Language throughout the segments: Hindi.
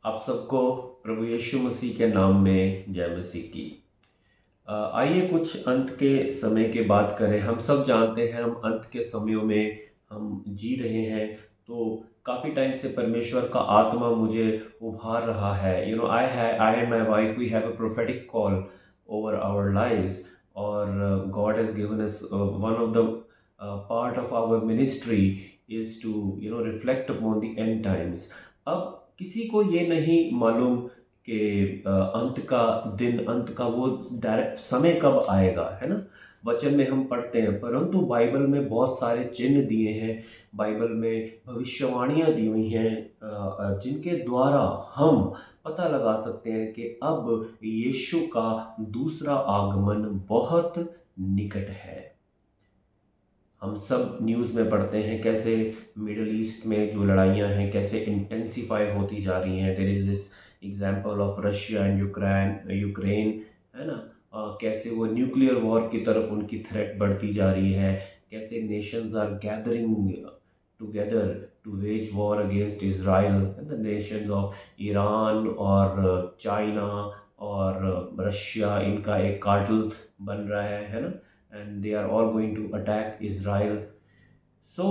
आप सबको प्रभु यीशु मसीह के नाम में जय मसीह की। आइए कुछ अंत के समय की बात करें। हम सब जानते हैं हम अंत के समयों में हम जी रहे हैं। तो काफ़ी टाइम से परमेश्वर का आत्मा मुझे उभार रहा है। I and my wife we have a prophetic call over our lives. और God has given us one of the part of our ministry is to reflect upon the end times. अब किसी को ये नहीं मालूम कि अंत का दिन, अंत का वो डायरेक्ट समय कब आएगा, है ना? वचन में हम पढ़ते हैं, परंतु बाइबल में बहुत सारे चिन्ह दिए हैं। बाइबल में भविष्यवाणियाँ दी हुई हैं, जिनके द्वारा हम पता लगा सकते हैं कि अब यीशु का दूसरा आगमन बहुत निकट है। हम सब न्यूज़ में पढ़ते हैं कैसे मिडल ईस्ट में जो लड़ाइयाँ हैं कैसे इंटेंसिफाई होती जा रही हैं। There is this example of Russia and Ukraine, है ना? कैसे वो न्यूक्लियर वॉर की तरफ उनकी थ्रेट बढ़ती जा रही है। कैसे nations are gathering together to wage war against Israel, the nations of Iran और चाइना और रशिया, इनका एक कार्टेल बन रहा है ना? And they are all going to attack Israel. So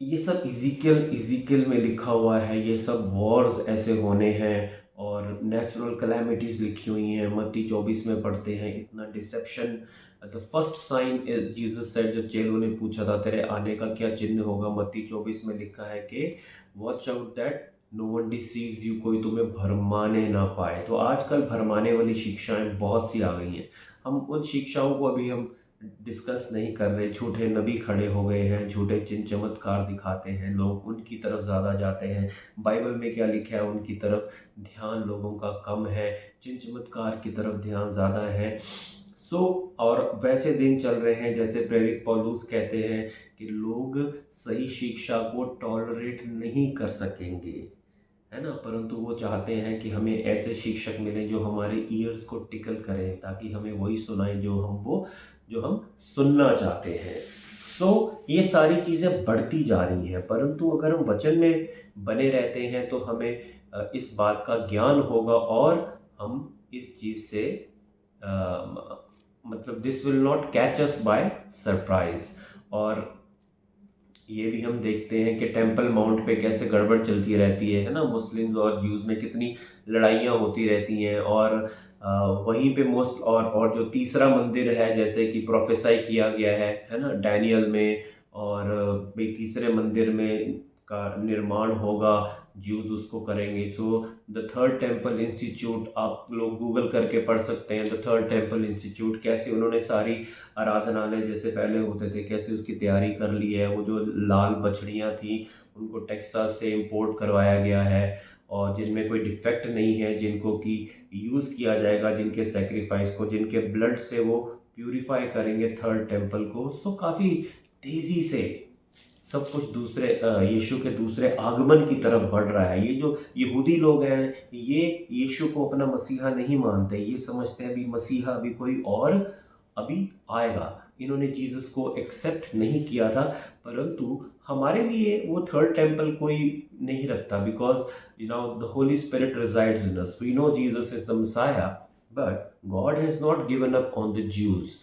ये सब इज़ीकियल में लिखा हुआ है। ये सब वॉर्स ऐसे होने हैं और नेचुरल कैलेमिटीज़ लिखी हुई हैं। मत्ती 24 में पढ़ते हैं इतना deception. The first sign Jesus said, जब चेलों ने पूछा था तेरे आने का क्या चिन्ह होगा, मत्ती 24 में लिखा है कि watch out that no one deceives you, कोई तुम्हें भरमाने ना पाए। तो आजकल भरमाने वाली शिक्षाएं बहुत सी आ गई हैं। हम उन शिक्षाओं को अभी हम डिस्कस नहीं कर रहे। झूठे नबी खड़े हो गए हैं, झूठे चिन्ह चमत्कार दिखाते हैं, लोग उनकी तरफ ज़्यादा जाते हैं। बाइबल में क्या लिखा है उनकी तरफ ध्यान लोगों का कम है, चिन्ह चमत्कार की तरफ ध्यान ज़्यादा है। सो और वैसे दिन चल रहे हैं जैसे प्रेरित पौलुस कहते हैं कि लोग सही शिक्षा को टॉलरेट नहीं कर सकेंगे, है ना? परंतु वो चाहते हैं कि हमें ऐसे शिक्षक मिलें जो हमारे ईयर्स को टिकल करें, ताकि हमें वही सुनाएं जो हम सुनना चाहते हैं। सो ये सारी चीज़ें बढ़ती जा रही हैं, परंतु अगर हम वचन में बने रहते हैं तो हमें इस बात का ज्ञान होगा और हम इस चीज़ से मतलब this will not catch us by surprise. और ये भी हम देखते हैं कि टेंपल माउंट पे कैसे गड़बड़ चलती रहती है ना? मुस्लिम्स और ज्यूज़ में कितनी लड़ाइयाँ होती रहती हैं। और वहीं पे मोस्ट और जो तीसरा मंदिर है जैसे कि प्रोफेसाई किया गया है ना, डैनियल में। और भाई तीसरे मंदिर में का निर्माण होगा, ज्यूज़ उसको करेंगे। So the third temple institute, आप लोग गूगल करके पढ़ सकते हैं, द थर्ड टेंपल इंस्टीट्यूट, कैसे उन्होंने सारी आराधनालय जैसे पहले होते थे कैसे उसकी तैयारी कर ली है। वो जो लाल बछड़ियाँ थी उनको टेक्सास से इंपोर्ट करवाया गया है और जिनमें कोई डिफेक्ट नहीं है, जिनको कि यूज़ किया जाएगा, जिनके सेक्रीफाइस को, जिनके ब्लड से वो प्यूरिफाई करेंगे थर्ड टेंपल को। सो काफ़ी तेज़ी से सब कुछ दूसरे यीशु के दूसरे आगमन की तरफ बढ़ रहा है। ये जो यहूदी लोग हैं ये यीशु को अपना मसीहा नहीं मानते। ये समझते हैं अभी मसीहा अभी कोई और अभी आएगा। इन्होंने जीसस को एक्सेप्ट नहीं किया था, परंतु हमारे लिए वो थर्ड टेंपल कोई नहीं रखता, because the Holy Spirit resides in us. We know Jesus is the Messiah, but God has not given up on the Jews.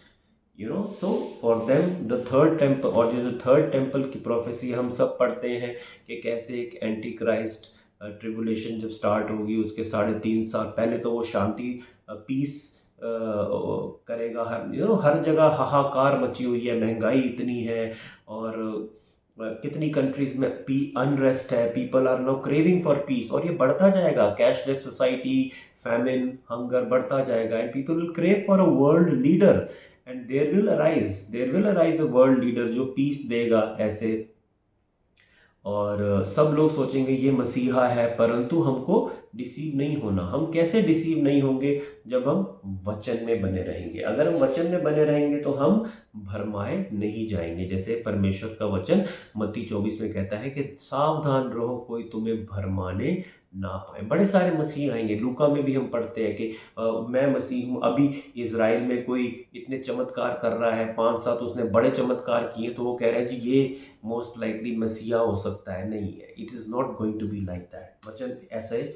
So for them the third temple, और जो थर्ड टेम्पल की प्रोफेसी हम सब पढ़ते हैं कि कैसे एक एंटी क्राइस्ट ट्रिबुलेशन जब स्टार्ट होगी उसके 3.5 साल पहले तो वो शांति, पीस करेगा। हर जगह हाहाकार मची हुई है, महंगाई इतनी है और कितनी कंट्रीज में अनरेस्ट है। People are now craving for peace और ये बढ़ता जाएगा। कैशलेस सोसाइटी, फैमिन, हंगर बढ़ता जाएगा and people will crave for a world leader and there will arise a world leader जो पीस देगा ऐसे। और सब लोग सोचेंगे ये मसीहा है, परंतु हमको डिसीव नहीं होना। हम कैसे डिसीव नहीं होंगे? जब हम वचन में बने रहेंगे। अगर हम वचन में बने रहेंगे तो हम भरमाए नहीं जाएंगे। जैसे परमेश्वर का वचन मत्ती 24 में कहता है कि सावधान रहो, कोई तुम्हें भरमाने ना पाए। बड़े सारे मसीह आएंगे। लूका में भी हम पढ़ते हैं कि मैं मसीह हूँ। अभी इज़राइल में कोई इतने चमत्कार कर रहा है, 5-7 उसने बड़े चमत्कार किए, तो वो कह रहे हैं जी ये मोस्ट लाइकली मसीहा हो सकता है। नहीं है, it is not going to be like that. वचन ऐसे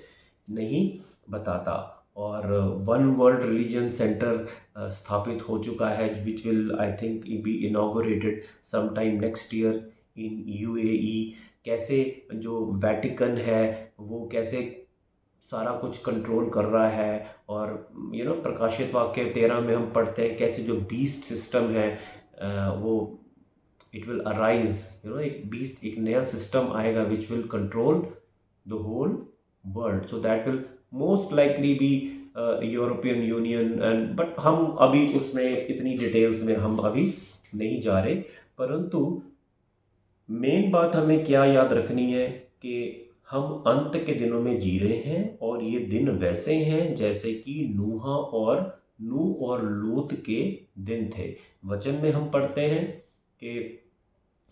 नहीं बताता। और वन वर्ल्ड रिलीजन सेंटर स्थापित हो चुका है, which will I think be inaugurated some time next year in UAE. कैसे जो वेटिकन है वो कैसे सारा कुछ कंट्रोल कर रहा है। और प्रकाशित वाक्य 13 में हम पढ़ते हैं कैसे जो बीस्ट सिस्टम है वो इट विल अराइज, एक बीस्ट, एक नया सिस्टम आएगा which will control the whole world. So that will most likely be European Union and but हम अभी उसमें इतनी डिटेल्स में हम अभी नहीं जा रहे। परंतु मेन बात हमें क्या याद रखनी है कि हम अंत के दिनों में जी रहे हैं और ये दिन वैसे हैं जैसे कि नूह और लूत के दिन थे। वचन में हम पढ़ते हैं कि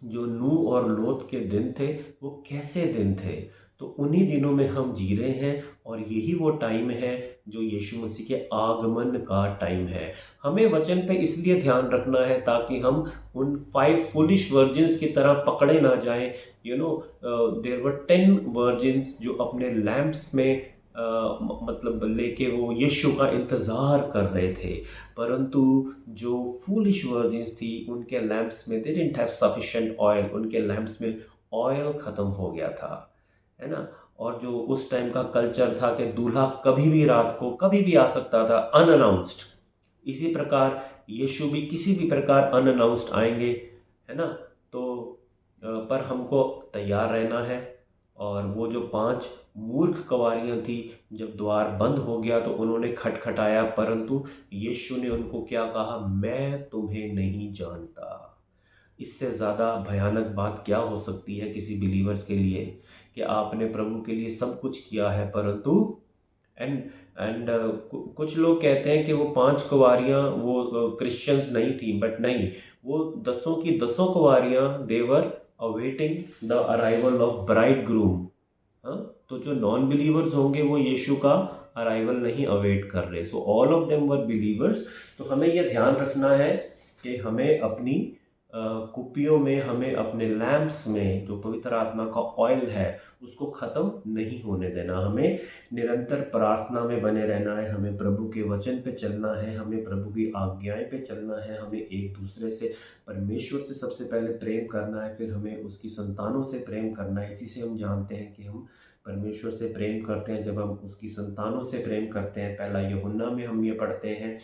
जो नूह और लूत के दिन थे वो कैसे दिन थे। तो उन्हीं दिनों में हम जी रहे हैं और यही वो टाइम है जो यीशु मसीह के आगमन का टाइम है। हमें वचन पे इसलिए ध्यान रखना है ताकि हम उन 5 फुलिश वर्जिन्स की तरह पकड़े ना जाएं। देयर वर 10 वर्जिन्स जो अपने लैंप्स में मतलब लेके वो यीशु का इंतज़ार कर रहे थे। परंतु जो फूलिश वर्जिन्स थी उनके लैंप्स में they didn't have sufficient oil, उनके लैंप्स में ऑयल ख़त्म हो गया था, है ना। और जो उस टाइम का कल्चर था कि दूल्हा कभी भी रात को कभी भी आ सकता था अनअनाउंस्ड, इसी प्रकार यीशु भी किसी भी प्रकार अनअनाउंस्ड आएंगे, है ना। तो पर हमको तैयार रहना है। और वो जो 5 मूर्ख कवारियाँ थी, जब द्वार बंद हो गया तो उन्होंने खटखटाया, परंतु यीशु ने उनको क्या कहा? मैं तुम्हें नहीं जानता। इससे ज़्यादा भयानक बात क्या हो सकती है किसी बिलीवर्स के लिए कि आपने प्रभु के लिए सब कुछ किया है, परंतु एंड एंड कुछ लोग कहते हैं कि वो 5 कुँवारियाँ वो क्रिश्चियंस नहीं थी, बट नहीं, वो 10 की 10 कुँवारियाँ they were awaiting the arrival of bridegroom. हाँ, तो जो नॉन बिलीवर्स होंगे वो यीशु का अराइवल नहीं अवेट कर रहे। So all of them were believers. तो हमें यह ध्यान रखना है कि हमें अपनी कुप्पियों में, हमें अपने लैंप्स में जो पवित्र आत्मा का ऑयल है उसको ख़त्म नहीं होने देना। हमें निरंतर प्रार्थना में बने रहना है, हमें प्रभु के वचन पे चलना है, हमें प्रभु की आज्ञाएं पे चलना है, हमें एक दूसरे से, परमेश्वर से सबसे पहले प्रेम करना है, फिर हमें उसकी संतानों से प्रेम करना है। इसी से हम जानते हैं कि हम परमेश्वर से प्रेम करते हैं जब हम उसकी संतानों से प्रेम करते हैं। पहला यूहन्ना में हम ये पढ़ते हैं।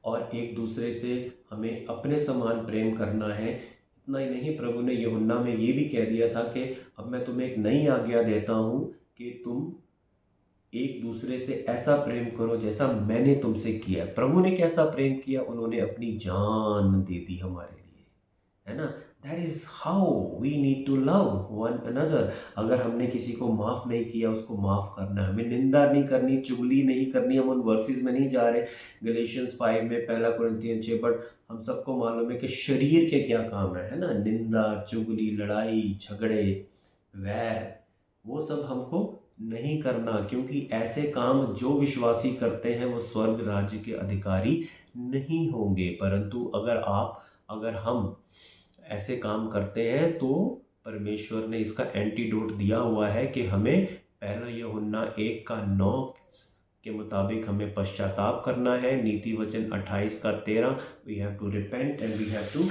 और एक दूसरे से हमें अपने समान प्रेम करना है। इतना ही नहीं, प्रभु ने यूहन्ना में ये भी कह दिया था कि अब मैं तुम्हें एक नई आज्ञा देता हूँ कि तुम एक दूसरे से ऐसा प्रेम करो जैसा मैंने तुमसे किया। प्रभु ने कैसा प्रेम किया? उन्होंने अपनी जान दे दी हमारे लिए, है ना। That is how we need to love one another. अगर हमने किसी को माफ़ नहीं किया, उसको माफ़ करना है। हमें निंदा नहीं करनी, चुगली नहीं करनी। हम उन वर्सेस में नहीं जा रहे गलेशियंस 5 में, पहला कुरिन्थियन 6, बट हम सबको मालूम है कि शरीर के क्या काम है ना। निंदा, चुगली, लड़ाई झगड़े, वैर, वो सब हमको नहीं करना, क्योंकि ऐसे काम जो विश्वासी करते हैं वो स्वर्ग राज्य के अधिकारी नहीं होंगे। परंतु अगर हम ऐसे काम करते हैं तो परमेश्वर ने इसका एंटीडोट दिया हुआ है कि हमें पहला यूहन्ना 1:9 के मुताबिक हमें पश्चाताप करना है। नीति वचन 28:13, we have to repent and we have to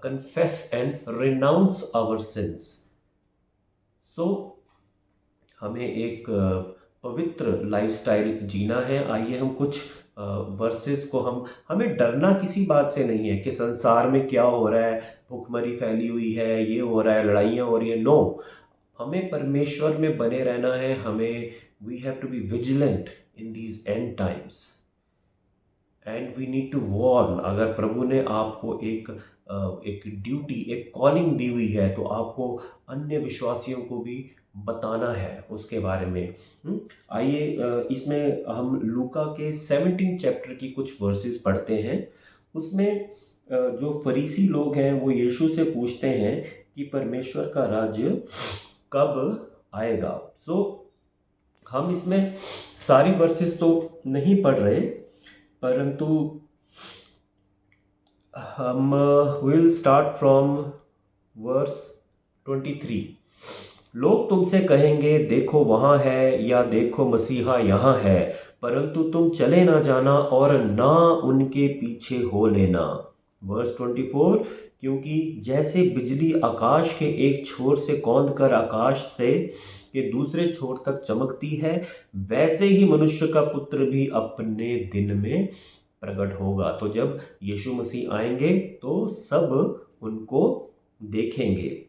confess and renounce our sins. So हमें एक पवित्र लाइफस्टाइल जीना है। आइए हम कुछ वर्सेस को, हमें डरना किसी बात से नहीं है कि संसार में क्या हो रहा है, भुखमरी फैली हुई है, ये हो रहा है, लड़ाइयाँ हो रही है। नो, हमें परमेश्वर में बने रहना है। हमें we have to be vigilant in these end times and we need to warn. अगर प्रभु ने आपको एक एक ड्यूटी, एक कॉलिंग दी हुई है, तो आपको अन्य विश्वासियों को भी बताना है उसके बारे में। आइए इसमें हम लूका के 17 चैप्टर की कुछ वर्सेस पढ़ते हैं। उसमें जो फरीसी लोग हैं वो यीशु से पूछते हैं कि परमेश्वर का राज्य कब आएगा। सो हम इसमें सारी वर्सेस तो नहीं पढ़ रहे, परंतु हम विल स्टार्ट फ्रॉम वर्स 23। लोग तुमसे कहेंगे देखो वहाँ है, या देखो मसीहा यहाँ है, परंतु तुम चले ना जाना और ना उनके पीछे हो लेना। वर्स 24, क्योंकि जैसे बिजली आकाश के एक छोर से कौंध कर आकाश से के दूसरे छोर तक चमकती है, वैसे ही मनुष्य का पुत्र भी अपने दिन में प्रकट होगा। तो जब यीशु मसीह आएंगे तो सब उनको देखेंगे।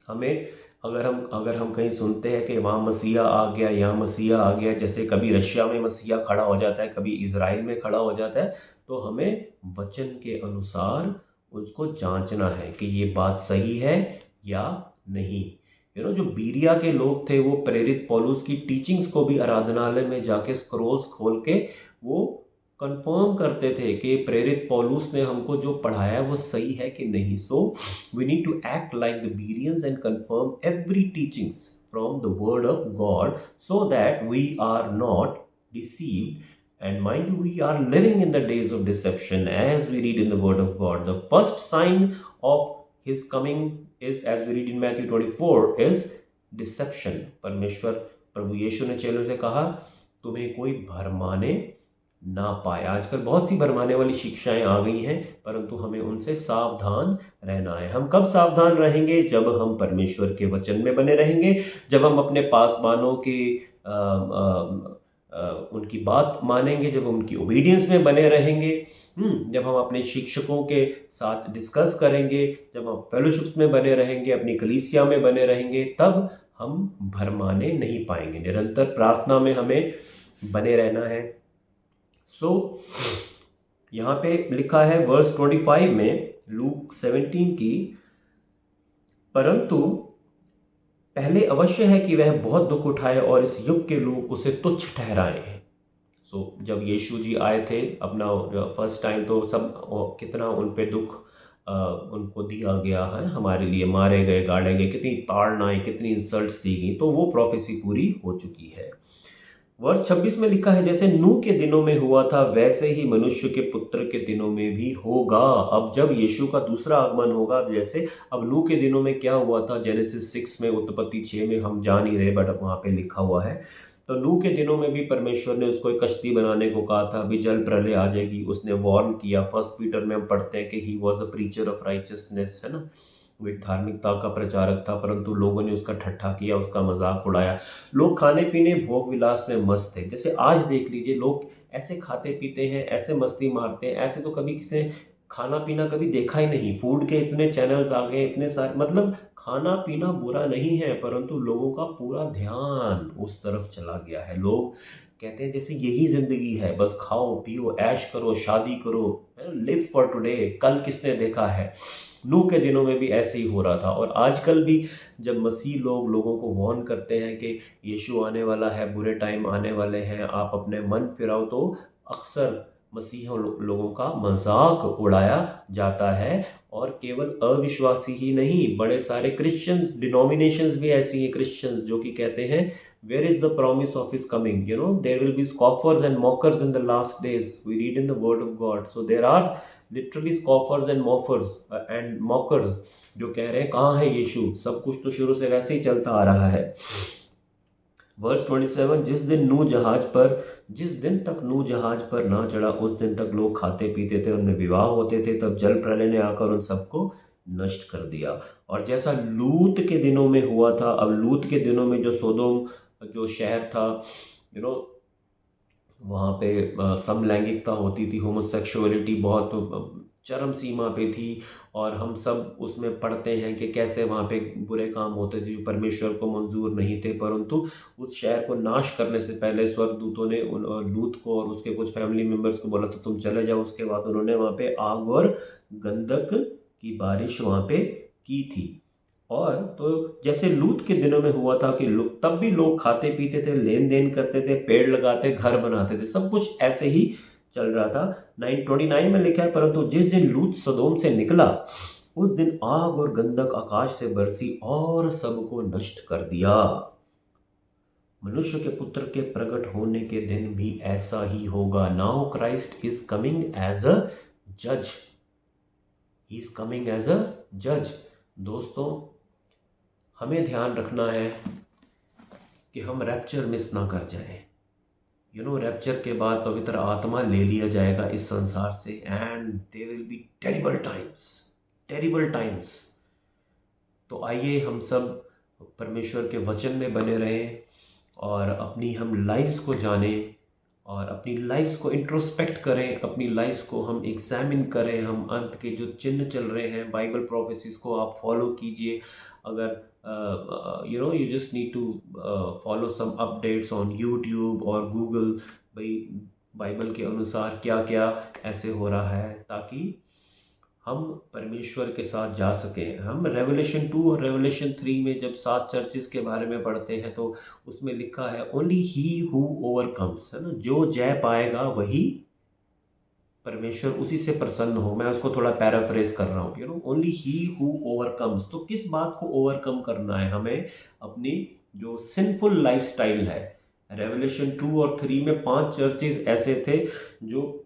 हमें अगर हम कहीं सुनते हैं कि वहाँ मसीहा आ गया, यहाँ मसीहा आ गया, जैसे कभी रशिया में मसीहा खड़ा हो जाता है, कभी इज़राइल में खड़ा हो जाता है, तो हमें वचन के अनुसार उसको जांचना है कि ये बात सही है या नहीं। जो बीरिया के लोग थे वो प्रेरित पौलुस की टीचिंग्स को भी आराधनालय में जाके स्क्रोल्स खोल के वो कंफर्म करते थे कि प्रेरित पौलुस ने हमको जो पढ़ाया है वो सही है कि नहीं। So we need to act like the Bereans and confirm every teachings from the word of God, so that we are not deceived. And mind you, we are living in the days of deception, as we read in the word of God. The first sign of his coming is, as we read in Matthew 24, is deception. परमेश्वर प्रभु यीशु ने चेलों से कहा तुम्हें कोई भरमाने ना पाए। आजकल बहुत सी भरमाने वाली शिक्षाएं आ गई हैं, परंतु हमें उनसे सावधान रहना है। हम कब सावधान रहेंगे? जब हम परमेश्वर के वचन में बने रहेंगे, जब हम अपने पासवानों के उनकी बात मानेंगे, जब हम उनकी ओबीडियंस में बने रहेंगे, जब हम अपने शिक्षकों के साथ डिस्कस करेंगे, जब हम फेलोशिप्स में बने रहेंगे, अपनी कलीसिया में बने रहेंगे, तब हम भरमाने नहीं पाएंगे। निरंतर प्रार्थना में हमें बने रहना है। यहाँ पे लिखा है वर्स 25 में लूक 17 की, परंतु पहले अवश्य है कि वह बहुत दुख उठाए और इस युग के लोग उसे तुच्छ ठहराए। जब यीशु जी आए थे अपना फर्स्ट टाइम, तो सब कितना उन पे दुख उनको दिया गया है, हमारे लिए मारे गए, गाड़े गए, कितनी ताड़नाएं, कितनी इंसल्ट्स दी गई, तो वो प्रोफेसी पूरी हो चुकी है। वर्ष 26 में लिखा है जैसे नूह के दिनों में हुआ था वैसे ही मनुष्य के पुत्र के दिनों में भी होगा। अब जब यीशु का दूसरा आगमन होगा, जैसे अब नूह के दिनों में क्या हुआ था, जेनेसिस 6 में, उत्पत्ति 6 में हम जान ही रहे, बट वहाँ पे लिखा हुआ है। तो नूह के दिनों में भी परमेश्वर ने उसको एक कश्ती बनाने को कहा था, अभी जल प्रलय आ जाएगी, उसने वार्न किया। फर्स्ट पीटर में हम पढ़ते हैं कि he was a preacher of righteousness, है ना, वो एक धार्मिकता का प्रचारक था, परंतु लोगों ने उसका ठट्ठा किया, उसका मजाक उड़ाया। लोग खाने पीने भोग विलास में मस्त थे। जैसे आज देख लीजिए, लोग ऐसे खाते पीते हैं, ऐसे मस्ती मारते हैं, ऐसे तो कभी किसी खाना पीना कभी देखा ही नहीं। फूड के इतने चैनल्स आ गए, इतने सारे, मतलब खाना पीना बुरा नहीं है, परंतु लोगों का पूरा ध्यान उस तरफ चला गया है। लोग कहते हैं जैसे यही जिंदगी है, बस खाओ पियो ऐश करो शादी करो, लिव फॉर टुडे, कल किसने देखा है। नूह के दिनों में भी ऐसे ही हो रहा था, और आजकल भी जब मसीह लोग लोगों को वार्न करते हैं कि यीशु आने वाला है, बुरे टाइम आने वाले हैं, आप अपने मन फिराओ, तो अक्सर मसीह लोगों का मजाक उड़ाया जाता है। और केवल अविश्वासी ही नहीं, बड़े सारे क्रिश्चियंस डिनोमिनेशंस भी ऐसी हैं, क्रिश्चियंस जो कि कहते हैं where is the promise of his coming, there will be scoffers and mockers in the last days, we read in the word of God. So there are literally scoffers and mockers जो कह रहे हैं कहाँ है यीशु, सब कुछ तो शुरू से वैसे ही चलता आ रहा है। वर्स 27, जिस दिन तक नूह जहाज पर ना चढ़ा उस दिन तक लोग खाते पीते थे, उनमें विवाह होते थे, तब जल प्रलय ने आकर उन सबको नष्ट कर दिया। और जैसा लूत के दिनों में हुआ था, अब लूत के दिनों में जो सोदोम जो शहर था, वहाँ पे समलैंगिकता होती थी, होमोसेक्सुअलिटी बहुत चरम सीमा पे थी, और हम सब उसमें पढ़ते हैं कि कैसे वहाँ पे बुरे काम होते थे जो परमेश्वर को मंजूर नहीं थे। परंतु उस शहर को नाश करने से पहले स्वर्गदूतों ने लूत को और उसके कुछ फैमिली मेम्बर्स को बोला था तुम चले जाओ। उसके बाद उन्होंने वहाँ पे आग और गंधक की बारिश वहाँ पे की थी। और तो जैसे लूत के दिनों में हुआ था कि तब भी लोग खाते पीते थे, लेन देन करते थे, पेड़ लगाते, घर बनाते थे, सब कुछ ऐसे ही चल रहा था। 929 में लिखा है, परंतु जिस दिन लूत सदोम से निकला उस दिन आग और गंधक आकाश से बरसी और सबको नष्ट कर दिया। मनुष्य के पुत्र के प्रकट होने के दिन भी ऐसा ही होगा। Now Christ is coming as a जज, he is coming as a जज। दोस्तों, हमें ध्यान रखना है कि हम रैप्चर मिस ना कर जाएं। रैप्चर के बाद पवित्र आत्मा ले लिया जाएगा इस संसार से, and they will be terrible times, terrible times. तो आइए हम सब परमेश्वर के वचन में बने रहें और अपनी हम लाइफ्स को जानें और अपनी लाइफ्स को इंट्रोस्पेक्ट करें, अपनी लाइफ्स को हम एग्जामिन करें। हम अंत के जो चिन्ह चल रहे हैं, बाइबल प्रोफेसिस को आप फॉलो कीजिए। अगर you just need to follow some updates on YouTube और गूगल, भाई बाइबल के अनुसार क्या क्या ऐसे हो रहा है, ताकि हम परमेश्वर के साथ जा सकें। हम रेवलेशन 2 और रेवलेशन 3 में जब 7 चर्चेस के बारे में पढ़ते हैं तो उसमें लिखा है ओनली ही हु ओवरकम्स, है ना, जो जय पाएगा वही परमेश्वर उसी से प्रसन्न हो। मैं उसको थोड़ा पैराफ्रेज कर रहा हूँ, ओनली ही हु ओवरकम्स। तो किस बात को ओवरकम करना है हमें? अपनी जो सिंफुल लाइफस्टाइल है। रेवलेशन 2 और 3 में 5 चर्चेस ऐसे थे जो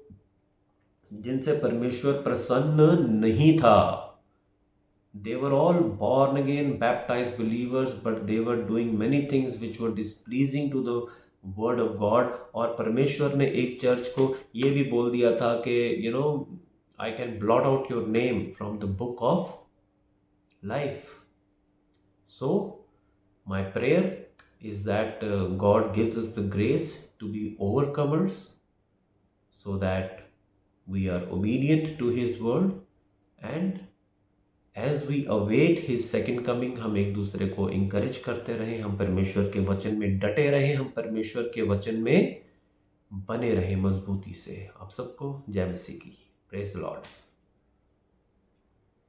जिनसे परमेश्वर प्रसन्न नहीं था। They were all born again, baptized believers, but they were doing many things which were displeasing to the word of God। और परमेश्वर ने एक चर्च को ये भी बोल दिया था कि I can blot out your name from the book of life। So my prayer is that God gives us the grace to be overcomers, so that we are obedient to his word, and as we await his second coming हम एक दूसरे को इंकरेज करते रहें, हम परमेश्वर के वचन में डटे रहें, हम परमेश्वर के वचन में बने रहें मजबूती से। आप सबको जय मसीह की। Praise the Lord.